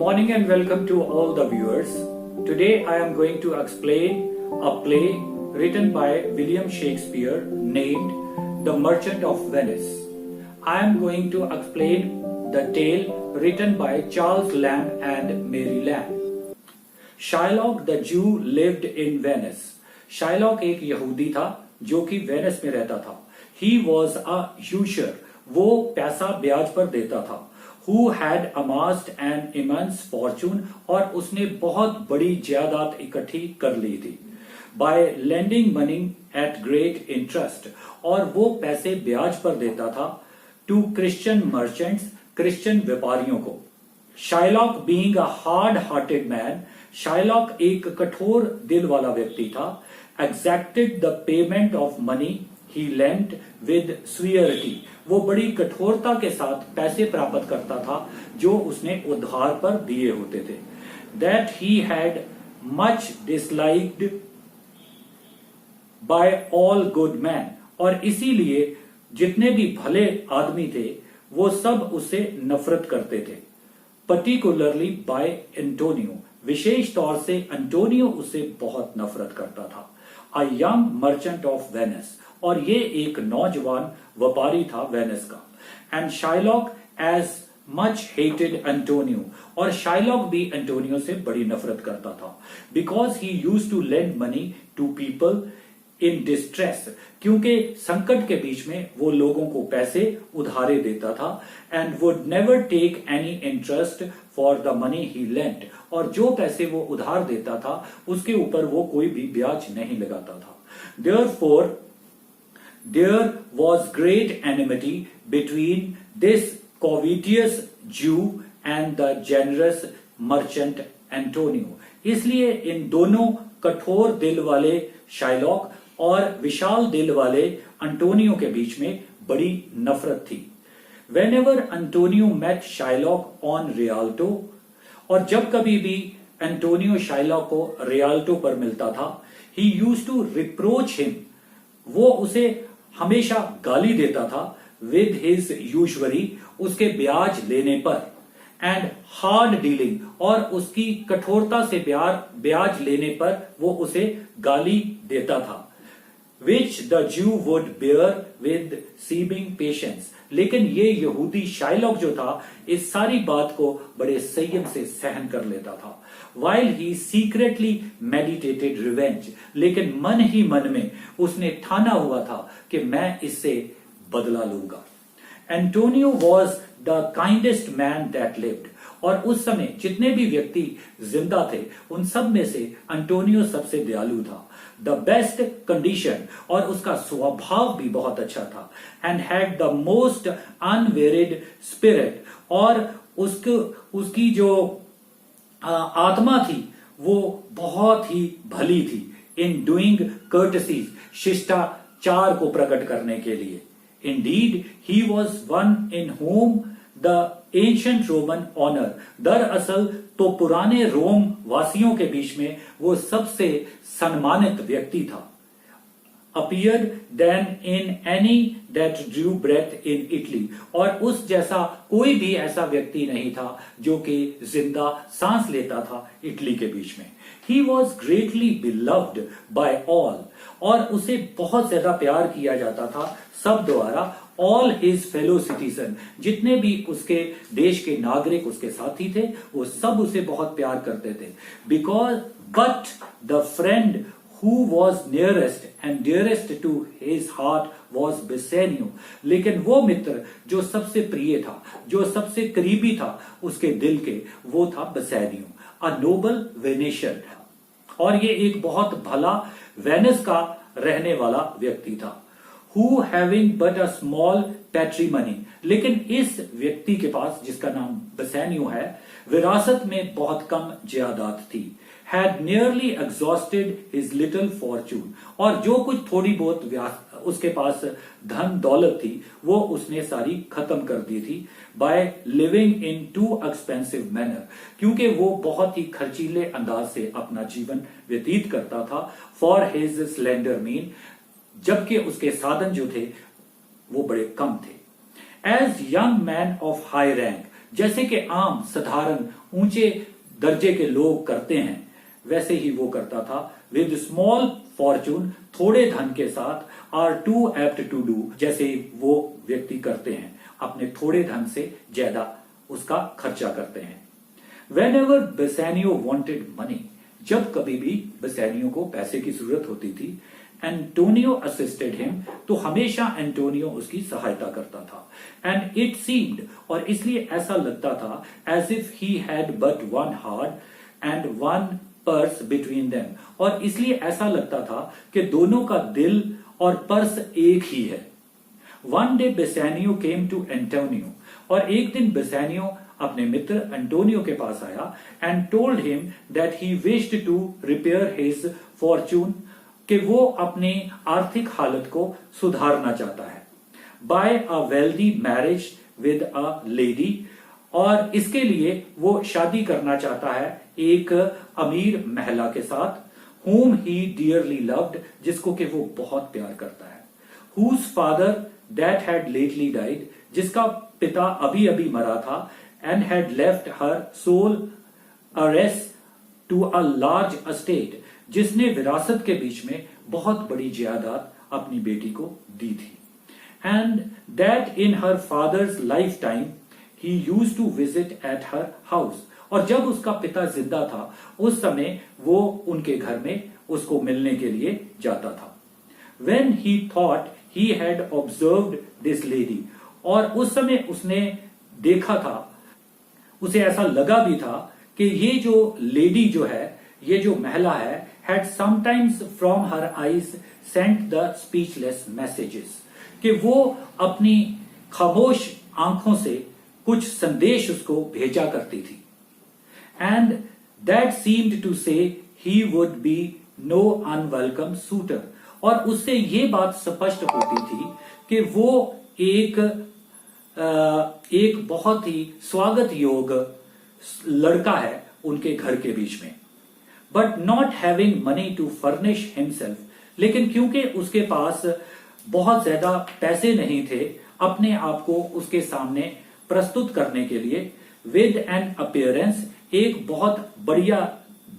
morning and welcome to all the viewers. Today I am going to explain a play written by William Shakespeare named The Merchant of Venice. I am going to explain the tale written by Charles Lamb and Mary Lamb. Shylock the Jew lived in Venice. Shylock एक यहूदी था जो कि Venice में रहता था. He was a usurer. वो पैसा ब्याज पर देता था. Who had amassed an immense fortune और उसने बहुत बड़ी जायदाद इकट्ठी कर ली थी. By lending money at great interest और वो पैसे ब्याज पर देता था to Christian merchants, क्रिश्चियन व्यापारियों को. Shylock being a hard-hearted man, Shylock एक कठोर दिल वाला व्यक्ति था. Exacted the payment of money he lent with severity. वो बड़ी कठोरता के साथ पैसे प्राप्त करता था जो उसने उधार पर दिए होते थे. That he had much disliked by all good men. और इसीलिए जितने भी भले आदमी थे वो सब उससे नफरत करते थे. Particularly by Antonio. विशेष तौर से एंटोनियो उससे बहुत नफरत करता था. A young merchant of Venice. और ये एक नौजवान व्यापारी था वेनिस का. And Shylock as much hated Antonio. और शाइलॉक भी एंटोनियो से बड़ी नफरत करता था. Because he used to lend money to people in distress. क्योंकि संकट के बीच में वो लोगों को पैसे उधारे देता था. And would never take any interest for the money he lent. और जो पैसे वो उधार देता था उसके ऊपर वो कोई भी ब्याज नहीं लगाता था. Therefore, there was great enmity between this covetous Jew and the generous merchant Antonio. इसलिए इन दोनों कठोर दिल वाले शाइलॉक और विशाल दिल वाले एंटोनियो के बीच में बड़ी नफरत थी. Whenever Antonio met Shylock on Rialto, और जब कभी भी एंटोनियो शाइलॉक को रियाल्टो पर मिलता था, he used to reproach him. वो उसे हमेशा गाली देता था with his usury, उसके ब्याज लेने पर, and hard dealing, और उसकी कठोरता से ब्याज लेने पर वो उसे गाली देता था. Which the Jew would bear with seeming patience. लेकिन ये यहूदी शाइलॉक जो था इस सारी बात को बड़े संयम से सहन कर लेता था. While he secretly meditated revenge, लेकिन मन ही मन में उसने ठाना हुआ था कि मैं इससे बदला लूंगा. Antonio was the kindest man that lived. और उस समय जितने भी व्यक्ति जिंदा थे उन सब में से एंटोनियो सबसे दयालु था. द बेस्ट कंडीशन, और उसका स्वभाव भी बहुत अच्छा था. And had the most unvaried spirit, और उसकी जो आत्मा थी वो बहुत ही भली थी. इन डूइंग कर्टसी, शिष्टाचार को प्रकट करने के लिए. Indeed he was one in whom the ancient Roman honour. दरअसल तो पुराने रोम वासियों के बीच में वो सबसे सम्मानित व्यक्ति था. Appeared than in any that drew breath in Italy. और उस जैसा कोई भी ऐसा व्यक्ति नहीं था जो कि जिंदा सांस लेता था इटली के बीच में. He was greatly beloved by all. और उसे बहुत ज्यादा प्यार किया जाता था सब द्वारा. All his fellow citizen, जितने भी उसके देश के नागरिक उसके साथी थे वो सब उसे बहुत प्यार करते थे. But the friend who was nearest and dearest to his heart was Bassanio. लेकिन वो मित्र जो सबसे प्रिय था, जो सबसे करीबी था उसके दिल के, वो था बसैनियो. A noble Venetian. और ये एक बहुत भला वेनिस का रहने वाला व्यक्ति था. Who having but a small patrimony. लेकिन इस व्यक्ति के पास, जिसका नाम बसैनियो है, विरासत में बहुत कम जायदाद थी. Had nearly exhausted his little fortune. और जो कुछ थोड़ी बहुत उसके पास धन दौलत थी वो उसने सारी खत्म कर दी थी. By living in too expensive manner. क्योंकि वो बहुत ही खर्चीले अंदाज से अपना जीवन व्यतीत करता था. For his slender mean, जबकि उसके साधन जो थे वो बड़े कम थे. As young man of high rank, जैसे कि आम साधारण ऊंचे दर्जे के लोग करते हैं, वैसे ही वो करता था। विद स्मॉल फॉर्चून, थोड़े धन के साथ, are too apt to do, जैसे वो व्यक्ति करते हैं, अपने थोड़े धन से ज्यादा उसका खर्चा करते हैं। वेन एवर बेसानियो वॉन्टेड मनी, जब कभी भी बेसानियो को पैसे की जरूरत होती थी, एंटोनियो असिस्टेड हिम, तो हमेशा एंटोनियो उसकी सहायता करता था। एंड इट सीम्ड, और इसलिए ऐसा लगता था, as if he had but one heart and one purse between them, और इसलिए ऐसा लगता था कि दोनों का दिल और पर्स एक ही है। One day Bassanio came to Antonio, और एक दिन बेसानियो अपने मित्र एंटोनियो के पास आया and told him that he wished to repair his fortune, कि वो अपनी आर्थिक हालत को सुधारना चाहता है, by a wealthy marriage with a lady, और इसके लिए वो शादी करना चाहता है एक अमीर महिला के साथ, whom he dearly loved, जिसको कि वो बहुत प्यार करता है, whose father that had lately died, जिसका पिता अभी अभी मरा था, and had left her sole heiress to a large estate, जिसने विरासत के बीच में बहुत बड़ी जायदाद अपनी बेटी को दी थी। And that in her father's lifetime he used to visit at her house, और जब उसका पिता जिंदा था उस समय वो उनके घर में उसको मिलने के लिए जाता था। When he thought he had observed this lady, और उस समय उसने देखा था, उसे ऐसा लगा भी था कि ये जो लेडी जो है, ये जो महिला है, had sometimes from her eyes sent the speechless messages, कि वो अपनी खामोश आंखों से कुछ संदेश उसको भेजा करती थी। And that seemed to say he would be no unwelcome suitor, और उससे ये बात स्पष्ट होती थी कि वो एक बहुत ही स्वागत योग्य लड़का है उनके घर के बीच में। But not having money to furnish himself, लेकिन क्योंकि उसके पास बहुत ज्यादा पैसे नहीं थे अपने आप को उसके सामने प्रस्तुत करने के लिए, विद एन अपीयरेंस, एक बहुत बढ़िया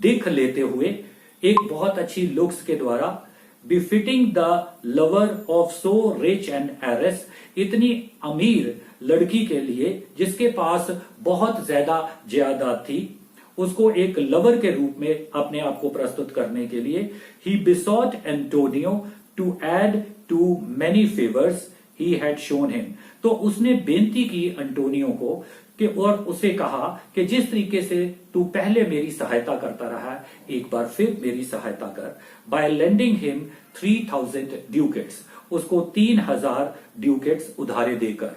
दिख लेते हुए, एक बहुत अच्छी लुक्स के द्वारा, befitting the lover of so rich and hairs, इतनी अमीर लड़की के लिए जिसके पास बहुत ज्यादा जायदाद थी, उसको एक लवर के रूप में अपने आप को प्रस्तुत करने के लिए, he besought Antonio to add to many favours he had shown him, तो उसने बेनती की एंटोनियो को कि, और उसे कहा कि जिस तरीके से तू पहले मेरी सहायता करता रहा, एक बार फिर मेरी सहायता कर, बाय लेंडिंग हिम 3000 ड्यूकेट्स, उसको 3000 ड्यूकेट्स उधारे देकर।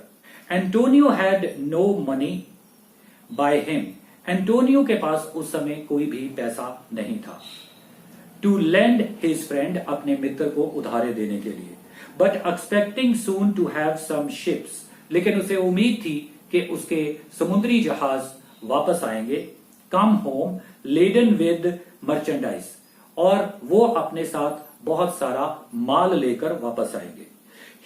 Antonio had no money by him, Antonio के पास उस समय कोई भी पैसा नहीं था, टू लेंड हिज फ्रेंड, अपने मित्र को उधारे देने के लिए, but expecting soon to have some ships, लेकिन उसे उम्मीद थी कि उसके समुद्री जहाज वापस आएंगे, come home laden with merchandise, और वो अपने साथ बहुत सारा माल लेकर वापस आएंगे।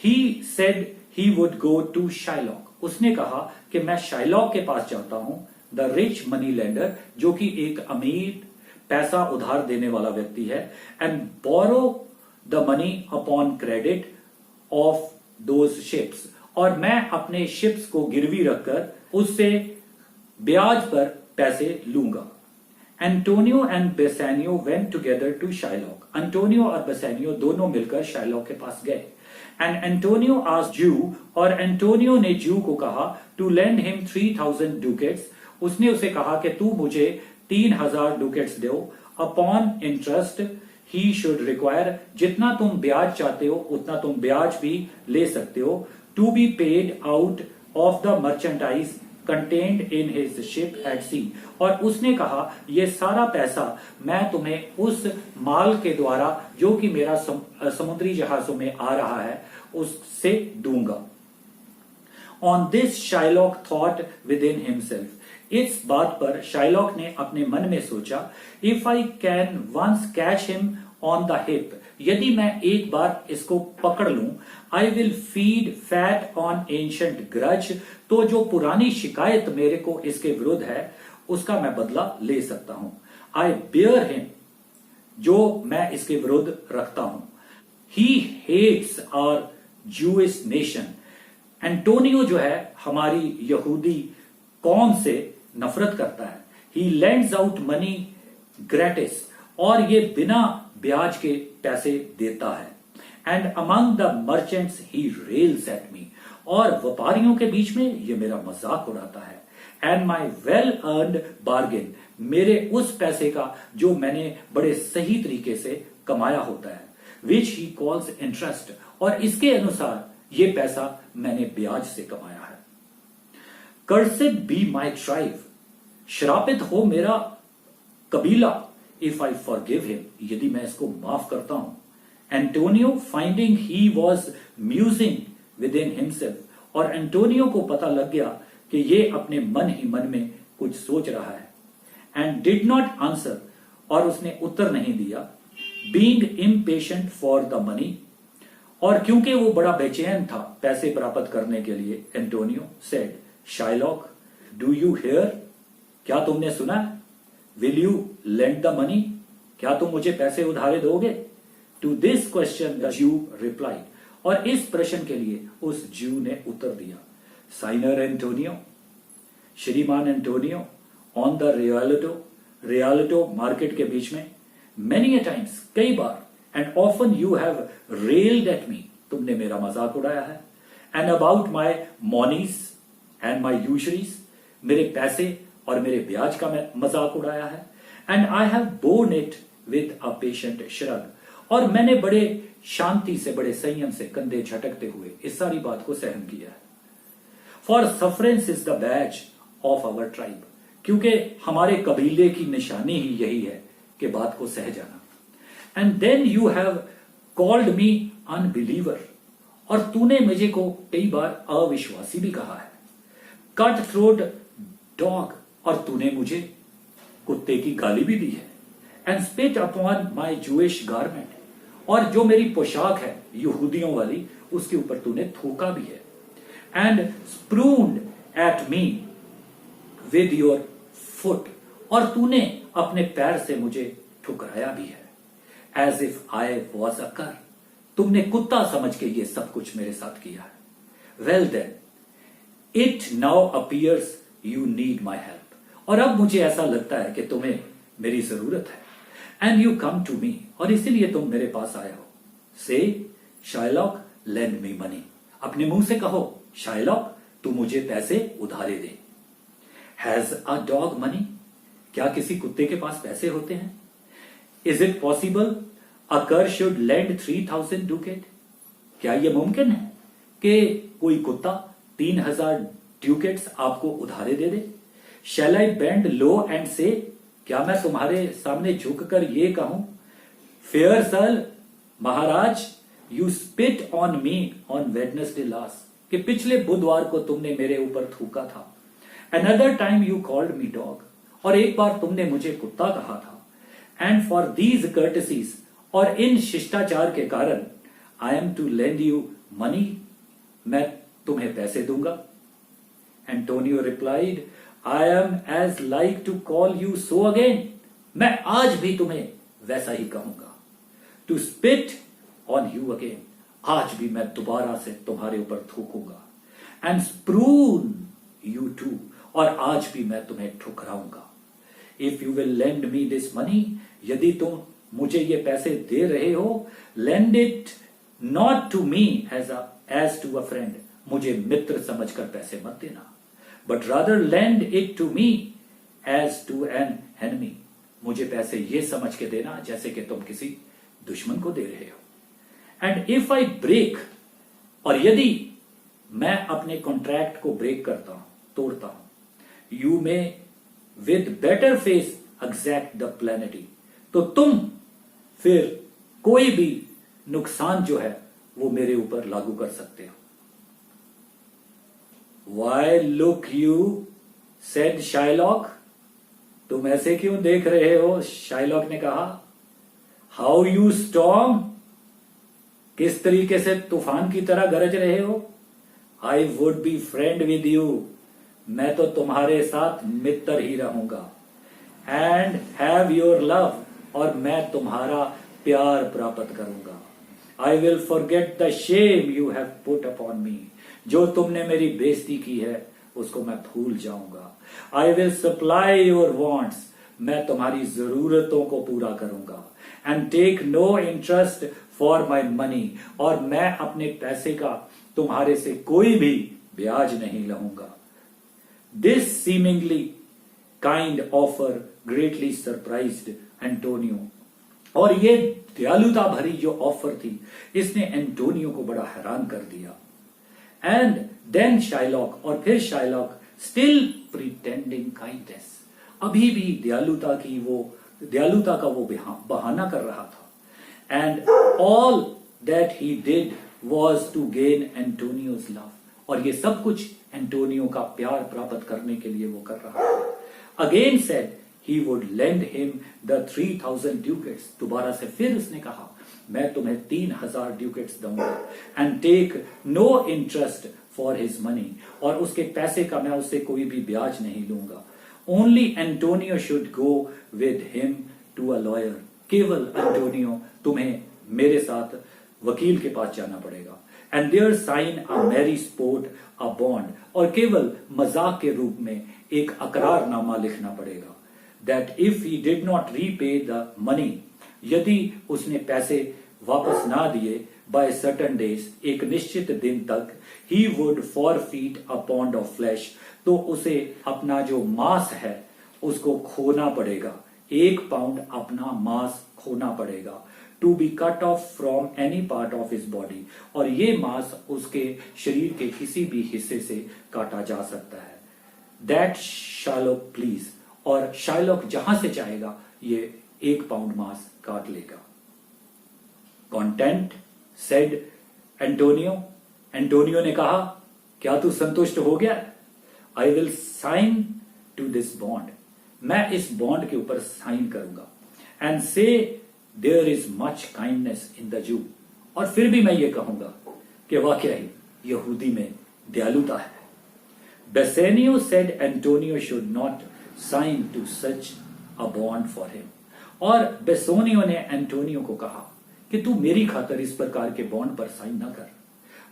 He said he would go to Shylock, उसने कहा कि मैं शाइलॉक के पास जाता हूं, द रिच मनी लेंडर, जो कि एक अमीर पैसा उधार देने वाला व्यक्ति है, and borrow the money upon credit of those ships, और मैं अपने शिप्स को गिरवी रखकर उससे ब्याज पर पैसे लूंगा। Antonio and Bassanio went together to Shylock, Antonio और बेसानियो दोनों मिलकर शाइलॉक के पास गए। एंड एंटोनियो आस्क्ड जू, और एंटोनियो ने जू को कहा, टू लेंड हिम 3000 डुकेट्स, उसने उसे कहा कि तू मुझे 3000 डुकेट्स दो, upon interest he should require, जितना तुम ब्याज चाहते हो उतना तुम ब्याज भी ले सकते हो, to be paid out of the merchandise contained in his ship at sea, और उसने कहा ये सारा पैसा मैं तुम्हें उस माल के द्वारा जो कि मेरा समुद्री जहाजों में आ रहा है उससे दूंगा। On this Shylock thought within himself, इस बात पर शाइलॉक ने अपने मन में सोचा, if I can once catch him on the hip, यदि मैं एक बार इसको पकड़ लूं, I will feed fat on ancient grudge, तो जो पुरानी शिकायत मेरे को इसके विरुद्ध है उसका मैं बदला ले सकता हूं। आई बियर हिम, जो मैं इसके विरुद्ध रखता हूं। He hates our Jewish nation, Antonio जो है हमारी यहूदी कौम से नफरत करता है। He lends out money gratis, और ये बिना ब्याज के पैसे देता है। And among the merchants he rails at me, और व्यापारियों के बीच में ये मेरा मजाक उड़ाता है। And my well earned bargain, मेरे उस पैसे का जो मैंने बड़े सही तरीके से कमाया होता है, विच ही कॉल्स इंटरेस्ट, और इसके अनुसार ये पैसा मैंने ब्याज से कमाया है। कर्सेड बी माई ट्राइब, श्रापित हो मेरा कबीला, इफ आई फॉरगिव हिम, यदि मैं इसको माफ करता हूं। Antonio finding he was musing with in himself, और एंटोनियो को पता लग गया कि ये अपने मन ही मन में कुछ सोच रहा है। एंड डिड नॉट आंसर, और उसने उत्तर नहीं दिया। Being impatient for the money, और क्योंकि वो बड़ा बेचैन था पैसे प्राप्त करने के लिए, Antonio said, Shylock do you here, क्या तुमने सुना? Will you lend the money, क्या तुम मुझे पैसे उधारे दोगे? टू दिस क्वेश्चन द ज्यू रिप्लाइड, और इस प्रश्न के लिए उस ज्यू ने उत्तर दिया, साइनर एंटोनियो, श्रीमान Antonio, on the Rialto market के बीच में, मेनी अ टाइम्स, कई बार, and often you have railed at me, तुमने मेरा मजाक उड़ाया है। And about my moneys and my usuries, मेरे पैसे और मेरे ब्याज का मैं मजाक उड़ाया है। And I have borne it with a patient shrug, और मैंने बड़े शांति से, बड़े संयम से, कंधे झटकते हुए इस सारी बात को सहन किया है। For sufferance is the badge of our tribe, क्योंकि हमारे कबीले की निशानी ही यही है कि बात को सह जाना। And then you have called me unbeliever, और तूने मुझे को कई बार अविश्वासी भी कहा है। कट थ्रोट डॉग, और तूने मुझे कुत्ते की गाली भी दी है। And spit upon my Jewish garment, और जो मेरी पोशाक है यहूदियों वाली, उसके ऊपर तूने थूका भी है। And spurned at me with your foot, और तूने अपने पैर से मुझे ठुकराया भी है। As if I was a cur, तुमने कुत्ता समझ के ये सब कुछ मेरे साथ किया है। Well then it now appears you need my help, और अब मुझे ऐसा लगता है कि तुम्हें मेरी जरूरत है। And you come to me, और इसीलिए तुम मेरे पास आए हो। से शाइलॉक लेंड मी मनी, अपने मुंह से कहो, शाइलॉक तू मुझे पैसे उधारे दे। हैज अ डॉग मनी, क्या किसी कुत्ते के पास पैसे होते हैं? इज इट पॉसिबल अ कर शुड लेंड 3000 डुकेट, क्या यह मुमकिन है कि कोई कुत्ता 3000 ड्यूकेट्स आपको उधारे दे दे? शैल आई बेंड लो एंड से, क्या मैं तुम्हारे सामने झुककर ये कहूं, fair sir Maharaj, you spit on me on Wednesday last, कि पिछले बुधवार को तुमने मेरे ऊपर थूका था। Another time you called me dog, और एक बार तुमने मुझे कुत्ता कहा था। एंड फॉर दीज कर्टसीज, और इन शिष्टाचार के कारण, I am to lend you money, मैं तुम्हें पैसे दूंगा। Antonio replied, I am as like to call you so again, मैं आज भी तुम्हें वैसा ही कहूंगा। To spit on you again, आज भी मैं दोबारा से तुम्हारे ऊपर थूकूंगा। एंड स्प्रून यू टू, और आज भी मैं तुम्हें ठुकराऊंगा। If you will lend me this money, यदि तुम मुझे ये पैसे दे रहे हो, land it not to me as to a friend, मुझे मित्र समझकर पैसे मत देना, but rather lend it to me as to an enemy, मुझे पैसे ये समझ के देना जैसे कि तुम किसी दुश्मन को दे रहे हो। एंड इफ आई ब्रेक, और यदि मैं अपने कॉन्ट्रैक्ट को ब्रेक करता हूं, तोड़ता हूं, you may with better face exact the प्लेनिटी, तो तुम फिर कोई भी नुकसान जो है वो मेरे ऊपर लागू कर सकते हो। Why look you, said Shylock, तुम ऐसे क्यों देख रहे हो? शाइलॉक ने कहा। हाउ यू स्टॉर्म, किस तरीके से तूफान की तरह गरज रहे हो। I would be friend with you, मैं तो तुम्हारे साथ मित्र ही रहूंगा। एंड हैव योर लव, और मैं तुम्हारा प्यार प्राप्त करूंगा। I will forget the Shem you have put upon मी, जो तुमने मेरी बेइज्जती की है उसको मैं भूल जाऊंगा। I will supply your wants, मैं तुम्हारी जरूरतों को पूरा करूंगा। And take no interest for my money, और मैं अपने पैसे का तुम्हारे से कोई भी ब्याज नहीं लूंगा। This seemingly kind offer greatly surprised Antonio, और ये दयालुता भरी जो ऑफर थी इसने एंटोनियो को बड़ा हैरान कर दिया। एंड देन शाइलॉक, और फिर शाइलॉक स्टिल प्रिटेंडिंग काइंडनेस, अभी भी दयालुता का वो बहाना कर रहा था। And all that he did was to gain Antonio's love, और ये सब कुछ एंटोनियो का प्यार प्राप्त करने के लिए वो कर रहा था। Again said he would lend him the 3,000 ducats, दोबारा से फिर उसने कहा मैं तुम्हें 3,000 ducats दूंगा। and take no interest for his money, और उसके पैसे का मैं उससे कोई भी ब्याज नहीं लूंगा। only Antonio should go with him to a lawyer, केवल एंटोनियो तुम्हें मेरे साथ वकील के पास जाना पड़ेगा। and there sign a marriage sport a bond, और केवल मजाक के रूप में एक अकरारनामा लिखना पड़ेगा। that if he did not repay the money, यदि उसने पैसे वापस ना दिए by certain days, एक निश्चित दिन तक, he would forfeit a pound of flesh, तो उसे अपना जो मांस है उसको खोना पड़ेगा, 1 पाउंड अपना मांस खोना पड़ेगा। to be cut off from any part of his body, और ये मांस उसके शरीर के किसी भी हिस्से से काटा जा सकता है। that Shylock please, और शाइलॉक जहां से चाहेगा ये 1 पाउंड मांस काट लेगा। कॉन्टेंट सेड एंटोनियो, एंटोनियो ने कहा क्या तू संतुष्ट हो गया। I will sign to this bond, मैं इस बॉन्ड के ऊपर साइन करूंगा। And say there is much kindness in the Jew, और फिर भी मैं ये कहूंगा कि वाकई ही यहूदी में दयालुता है। Bassanio said Antonio should not sign to such a bond for him, और बेसोनियो ने एंटोनियो को कहा कि तू मेरी खातर इस प्रकार के बॉन्ड पर साइन ना कर।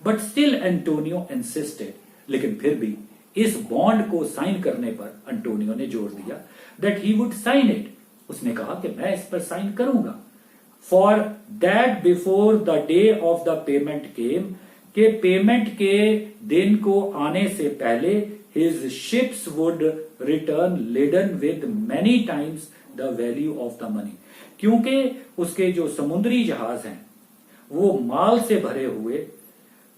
बट स्टिल एंटोनियो इंसिस्टेड, लेकिन फिर भी इस बॉन्ड को साइन करने पर एंटोनियो ने जोर दिया that he would sign it, उसने कहा कि मैं इस पर साइन करूंगा। For that before the day of the payment came, के पेमेंट के दिन को आने से पहले his ships would return laden with many times the value of the money, क्योंकि उसके जो समुद्री जहाज हैं वो माल से भरे हुए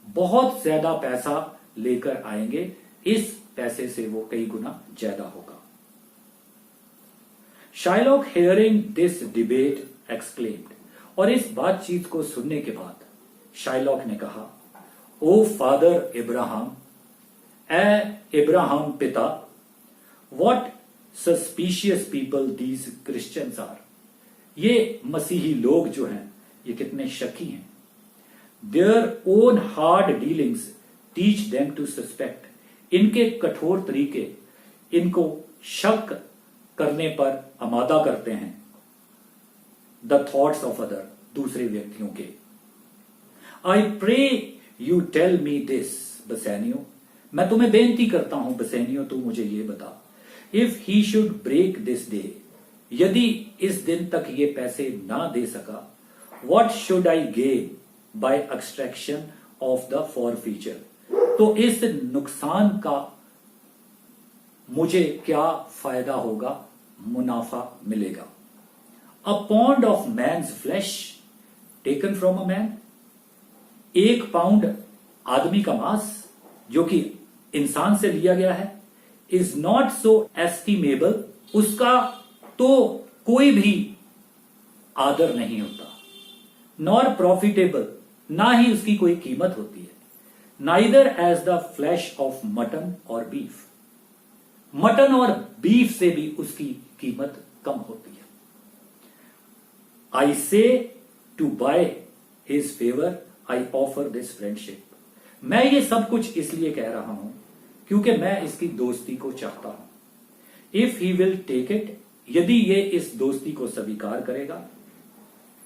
बहुत ज्यादा पैसा लेकर आएंगे, इस पैसे से वो कई गुना ज्यादा होगा। Shylock hearing this debate exclaimed, और इस बातचीत को सुनने के बाद शाइलॉक ने कहा ओ फादर इब्राहिम, इब्राहिम पिता, what suspicious people these Christians are, ये मसीही लोग जो हैं ये कितने शकी हैं। their own hard dealings teach them to suspect, इनके कठोर तरीके इनको शक करने पर आमादा करते हैं। the thoughts of other, दूसरे व्यक्तियों के। I pray you tell me this, बसेनियो, मैं तुम्हें बेनती करता हूं बसेनियो, तू मुझे ये बता, if he should break this day, यदि इस दिन तक ये पैसे ना दे सका, what should I gain by extraction of the forfeiture, तो इस नुकसान का मुझे क्या फायदा होगा, मुनाफा मिलेगा। A pound of man's flesh taken from a man, 1 pound आदमी का मांस जो कि इंसान से लिया गया है, इज नॉट सो एस्टिमेबल, उसका तो कोई भी आदर नहीं होता। नॉर प्रॉफिटेबल, ना ही उसकी कोई कीमत होती है। Neither as the flesh of mutton और बीफ, मटन और बीफ से भी उसकी कीमत कम होती है। I say to buy his favour I offer this friendship. मैं ये सब कुछ इसलिए कह रहा हूं क्योंकि मैं इसकी दोस्ती को चाहता हूं। If he will take it, यदि ये इस दोस्ती को स्वीकार करेगा,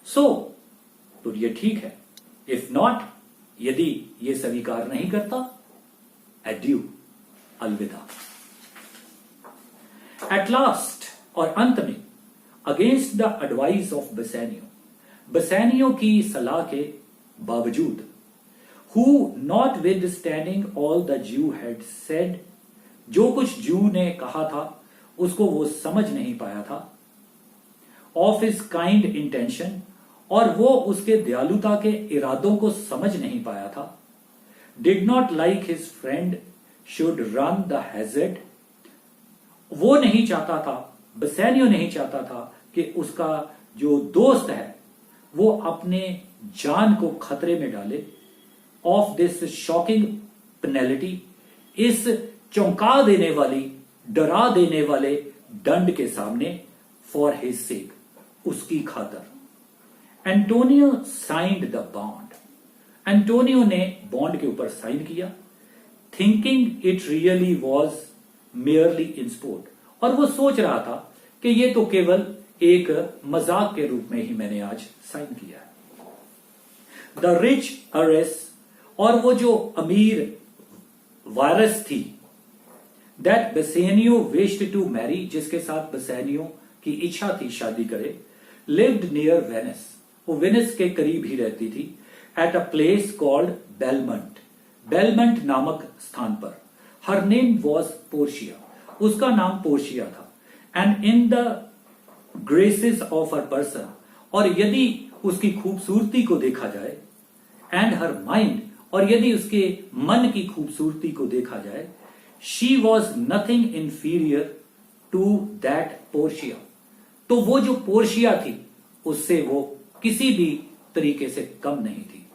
सो तो ये ठीक है। इफ नॉट, यदि ये स्वीकार नहीं करता, एड्यू, अलविदा। एट लास्ट, और अंत में, अगेंस्ट द एडवाइस ऑफ बसैनियो, बसैनियो की सलाह के बावजूद, who notwithstanding all the Jew had said, जो कुछ जू ने कहा था उसको वो समझ नहीं पाया था, of his kind intention, और वो उसके दयालुता के इरादों को समझ नहीं पाया था, did not like his friend should run the hazard, वो नहीं चाहता था, बसैनियो नहीं चाहता था कि उसका जो दोस्त है वो अपने जान को खतरे में डाले, ऑफ दिस शॉकिंग पेनल्टी, इस चौंका देने वाली, डरा देने वाले दंड के सामने, फॉर हिज सेक, उसकी खातर। Antonio signed the bond, Antonio ने बॉन्ड के ऊपर साइन किया, thinking it really was merely in sport, और वो सोच रहा था कि ये तो केवल एक मजाक के रूप में ही मैंने आज साइन किया है। द रिच अरेस, और वो जो अमीर वायरस थी, दैट बसेनियो विश्ड टू मैरी, जिसके साथ बसेनियो की इच्छा थी शादी करे, लिव्ड नियर वेनिस, वो वेनिस के करीब ही रहती थी, एट अ प्लेस कॉल्ड बेलमंट, बेलमंट नामक स्थान पर। हर नेम वॉज पोर्शिया, उसका नाम पोर्शिया था। And in the graces of her person, और यदि उसकी खूबसूरती को देखा जाए, एंड हर माइंड, और यदि उसके मन की खूबसूरती को देखा जाए, she was nothing inferior to that Portia, तो वो जो पोर्शिया थी उससे वो किसी भी तरीके से कम नहीं थी।